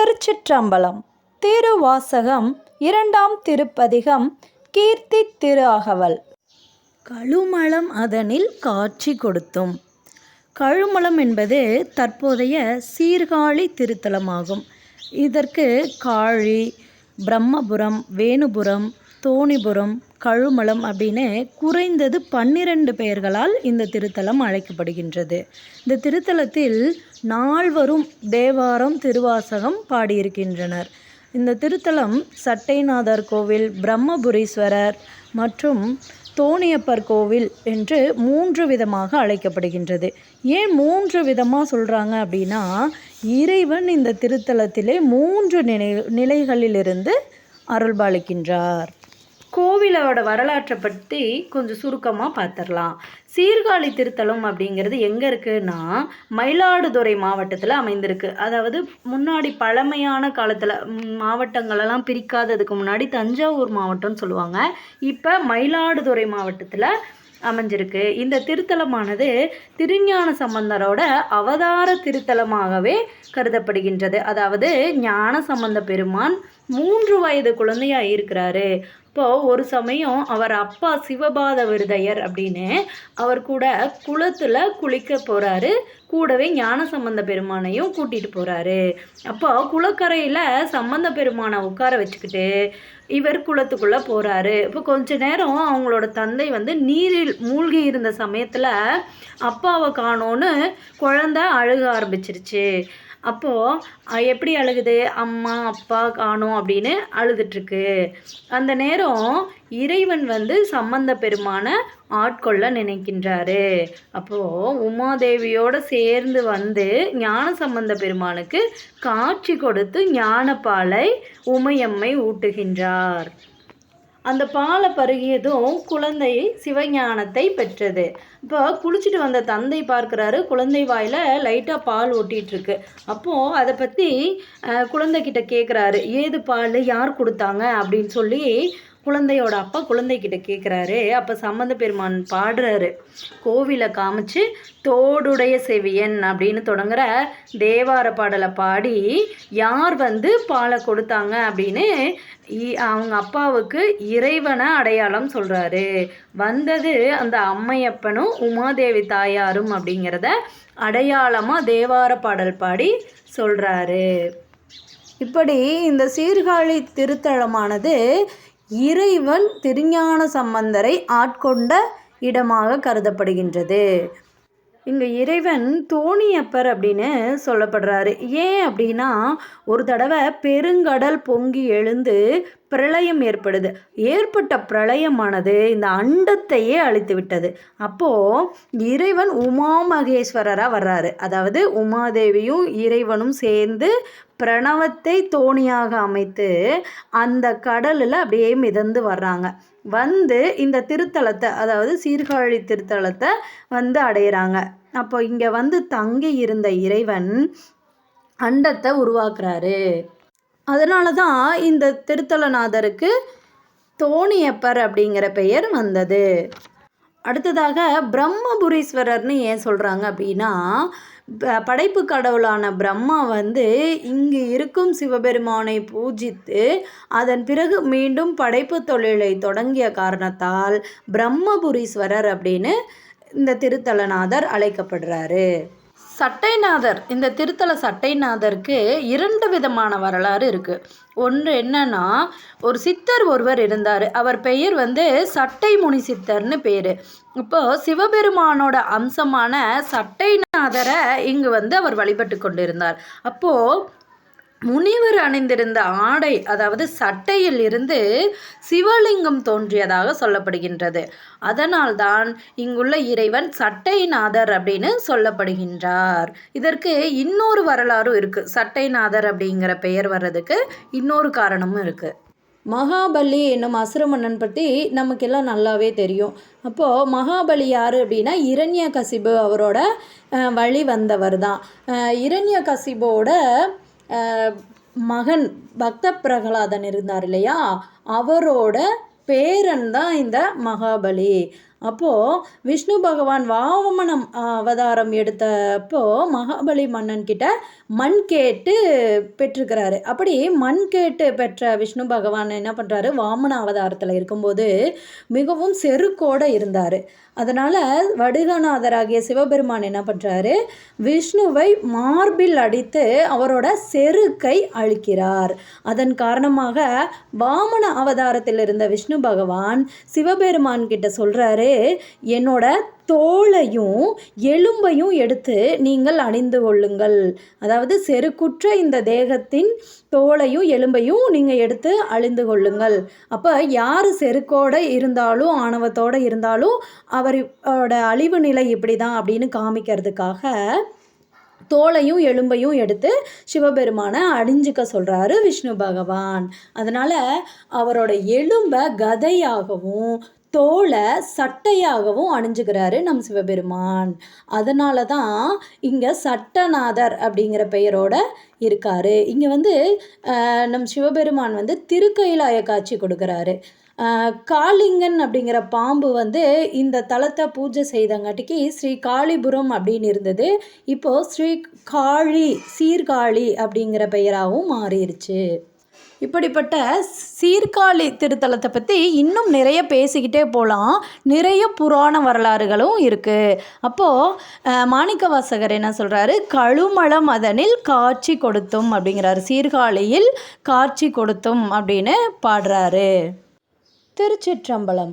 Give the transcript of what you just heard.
திருச்சிற்றம்பலம். திருவாசகம். இரண்டாம் திருப்பதிகம். கீர்த்தி திரு அகவல். கழுமலம் அதனில் காட்சி கொடுத்தும். கழுமலம் என்பது தற்போதைய சீர்காழி திருத்தலமாகும். இதற்கு காழி, பிரம்மபுரம், வேணுபுரம், தோணிபுரம், கழுமலம் அப்படின்னு குறைந்தது 12 பெயர்களால் இந்த திருத்தலம் அழைக்கப்படுகின்றது. இந்த திருத்தலத்தில் நால்வரும் தேவாரம், திருவாசகம் பாடியிருக்கின்றனர். இந்த திருத்தலம் சட்டைநாதர் கோவில், பிரம்மபுரீஸ்வரர் மற்றும் தோணியப்பர் கோவில் என்று 3 விதமாக அழைக்கப்படுகின்றது. ஏன் 3 விதமாக சொல்கிறாங்க அப்படின்னா, இறைவன் இந்த திருத்தலத்திலே 3 நிலைகளிலிருந்து அருள்பாலிக்கின்றார். கோவிலோட வரலாற்றை பற்றி கொஞ்சம் சுருக்கமாக பார்த்துடலாம். சீர்காழி திருத்தலம் அப்படிங்கிறது எங்கே இருக்குன்னா, மயிலாடுதுறை மாவட்டத்தில் அமைந்திருக்கு. அதாவது முன்னாடி பழமையான காலத்தில் மாவட்டங்களெல்லாம் பிரிக்காததுக்கு முன்னாடி தஞ்சாவூர் மாவட்டம்னு சொல்லுவாங்க. இப்போ மயிலாடுதுறை மாவட்டத்தில் அமைஞ்சிருக்கு. இந்த திருத்தலமானது திருஞான சம்பந்தரோட அவதார திருத்தலமாகவே கருதப்படுகின்றது. அதாவது ஞான சம்பந்த பெருமான் 3 வயது குழந்தையாக இருக்கிறாரு. இப்போது ஒரு சமயம் அவர் அப்பா சிவபாத விருதையர் அப்படின்னு அவர் கூட குளத்தில் குளிக்க போகிறாரு. கூடவே ஞான சம்பந்த பெருமானையும் கூட்டிகிட்டு போகிறாரு. அப்போ குளக்கரையில் சம்பந்த பெருமானை உட்கார வச்சுக்கிட்டு இவர் குளத்துக்குள்ளே போகிறாரு. இப்போ கொஞ்ச நேரம் அவங்களோட தந்தை நீரில் மூழ்கி இருந்த சமயத்தில் அப்பாவை காணோன்னு குழந்தை அழுக ஆரம்பிச்சிருச்சு. அப்போது எப்படி அழுகுது? அம்மா அப்பா காணோம் அப்படின்னு அழுதுட்டுருக்கு. அந்த நேரம் இறைவன் சம்பந்த பெருமானை ஆட்கொள்ள நினைக்கின்றாரு. அப்போது உமாதேவியோடு சேர்ந்து ஞான சம்பந்த பெருமானுக்கு காட்சி கொடுத்து ஞானப்பாலை உமையம்மை ஊட்டுகின்றார். அந்த பாலை பருகியதும் குழந்தை சிவஞானத்தை பெற்றது. இப்போ குளிச்சுட்டு வந்த தந்தை பார்க்குறாரு, குழந்தை வாயில் லைட்டாக பால் ஒட்டிகிட்ருக்கு. அப்போது அதை பற்றி குழந்தைகிட்ட கேட்குறாரு, ஏது பால், யார் கொடுத்தாங்க அப்படின்னு சொல்லி குழந்தையோட அப்பா குழந்தைகிட்ட கேட்குறாரு. அப்போ சம்பந்த பெருமான் பாடுறாரு. கோவிலை காமிச்சு தோடுடைய செவியன் அப்படின்னு தொடங்குற தேவார பாடலை பாடி யார் பாலை கொடுத்தாங்க அப்படின்னு அவங்க அப்பாவுக்கு இறைவனை அடையாளம் சொல்கிறாரு. வந்தது அந்த அம்மையப்பனும் உமாதேவி தாயாரும் அப்படிங்கிறத அடையாளமாக தேவார பாடல் பாடி சொல்கிறாரு. இப்படி இந்த சீர்காழி திருத்தலமானது இறைவன் திருஞான சம்பந்தரை ஆட்கொண்ட இடமாக கருதப்படுகின்றது. இங்கே இறைவன் தோணியப்பர் அப்படின்னு சொல்லப்படுறாரு. ஏன் அப்படின்னா, ஒரு தடவை பெருங்கடல் பொங்கி எழுந்து பிரளயம் ஏற்படுது. ஏற்பட்ட பிரளயமானது இந்த அண்டத்தையே அழித்து விட்டது. அப்போது இறைவன் உமா மகேஸ்வரராக வர்றாரு. அதாவது உமாதேவியும் இறைவனும் சேர்ந்து பிரணவத்தை தோணியாக அமைத்து அந்த கடலில் அப்படியே மிதந்து வர்றாங்க. இந்த திருத்தலத்தை, அதாவது சீர்காழி திருத்தலத்தை அடையிறாங்க. அப்போ இங்கே தங்கி இருந்த இறைவன் அண்டத்தை உருவாக்குறாரு. அதனால தான் இந்த திருத்தலநாதருக்கு தோணியப்பர் அப்படிங்கிற பெயர் வந்தது. அடுத்ததாக பிரம்மபுரீஸ்வரர்னு ஏன் சொல்கிறாங்க அப்படின்னா, படைப்பு கடவுளான பிரம்மா இங்கு இருக்கும் சிவபெருமானை பூஜித்து அதன் பிறகு மீண்டும் படைப்பு தொழிலை தொடங்கிய காரணத்தால் பிரம்மபுரீஸ்வரர் அப்படின்னு இந்த திருத்தலநாதர் அழைக்கப்படுறாரு. சட்டைநாதர், இந்த திருத்தல சட்டைநாதருக்கு 2 விதமான வரலாறு இருக்குது. ஒன்று என்னன்னா, ஒரு சித்தர் ஒருவர் இருந்தார். அவர் பெயர் சட்டை முனி சித்தர்னு பேர். இப்போது சிவபெருமானோட அம்சமான சட்டைநாதரை இங்கு அவர் வழிபட்டு கொண்டிருந்தார். அப்போது முனிவர் அணிந்திருந்த ஆடை, அதாவது சட்டையில் இருந்து சிவலிங்கம் தோன்றியதாக சொல்லப்படுகின்றது. அதனால்தான் இங்குள்ள இறைவன் சட்டைநாதர் அப்படின்னு சொல்லப்படுகின்றார். இதற்கு இன்னொரு வரலாறும் இருக்குது. சட்டைநாதர் அப்படிங்கிற பெயர் வர்றதுக்கு இன்னொரு காரணமும் இருக்குது. மகாபலி என்னும் அசுர மன்னன் பற்றி நமக்கெல்லாம் நல்லாவே தெரியும். அப்போது மகாபலி யார் அப்படின்னா, இரண்யகசிபு அவரோட வழி வந்தவர் தான். இரண்யகசிபோட மகன் பக்த பிரகலாதன் இருந்தார் இல்லையா, அவரோட பேரன் தான் இந்த மகாபலி. அப்போது விஷ்ணு பகவான் வாமனம் அவதாரம் எடுத்தப்போ மகாபலி மன்னன் கிட்ட மண் கேட்டு பெற்றிருக்கிறாரு. அப்படி மண் கேட்டு பெற்ற விஷ்ணு பகவான் என்ன பண்ணுறாரு, வாமன அவதாரத்தில் இருக்கும்போது மிகவும் செருக்கோடு இருந்தார். அதனால் வடுகநாதராகிய சிவபெருமான் என்ன பண்ணுறாரு, விஷ்ணுவை மார்பில் அடித்து அவரோட செருக்கை அழிக்கிறார். அதன் காரணமாக வாமன அவதாரத்தில் இருந்த விஷ்ணு பகவான் சிவபெருமான் கிட்ட சொல்கிறாரு, என்னோட தோலையும் எலும்பையும் எடுத்து நீங்கள் அணிந்து கொள்ளுங்கள். அதாவது செருக்குற்ற இந்த தேகத்தின் தோலையும் எலும்பையும் நீங்கள் எடுத்து அழிந்து கொள்ளுங்கள். அப்போ யார் செருக்கோடு இருந்தாலும் ஆணவத்தோடு இருந்தாலும் அவரோட அழிவு நிலை இப்படி தான் அப்படின்னு காமிக்கிறதுக்காக தோலையும் எலும்பையும் எடுத்து சிவபெருமானை அணிஞ்சிக்க சொல்கிறாரு விஷ்ணு பகவான். அதனால் அவரோட எலும்பை கதையாகவும் தோலை சட்டையாகவும் அணிஞ்சுக்கிறாரு நம் சிவபெருமான். அதனால தான் இங்கே சட்டநாதர் அப்படிங்கிற பெயரோட இருக்கார். இங்கே நம் சிவபெருமான் திருக்கைலாய காட்சி கொடுக்குறாரு. காளிங்கன் அப்படிங்கிற பாம்பு இந்த தலத்தை பூஜை செய்தங்காட்டிக்கு ஸ்ரீ காளிபுரம் அப்படின்னு இருந்தது. இப்போது ஸ்ரீ காளி சீர்காழி அப்படிங்கிற பெயராகவும் மாறிடுச்சு. இப்படிப்பட்ட சீர்காழி திருத்தலத்தை பற்றி இன்னும் நிறைய பேசிக்கிட்டே போகலாம். நிறைய புராண வரலாறுகளும் இருக்குது. அப்போது மாணிக்கவாசகர் என்ன சொல்கிறாரு, கழுமலம் அதனில் காட்சி கொடுத்தும் அப்படிங்கிறாரு. சீர்காழியில் காட்சி கொடுத்தும் அப்படின்னு பாடுறாரு. திருச்சிற்றம்பலம்.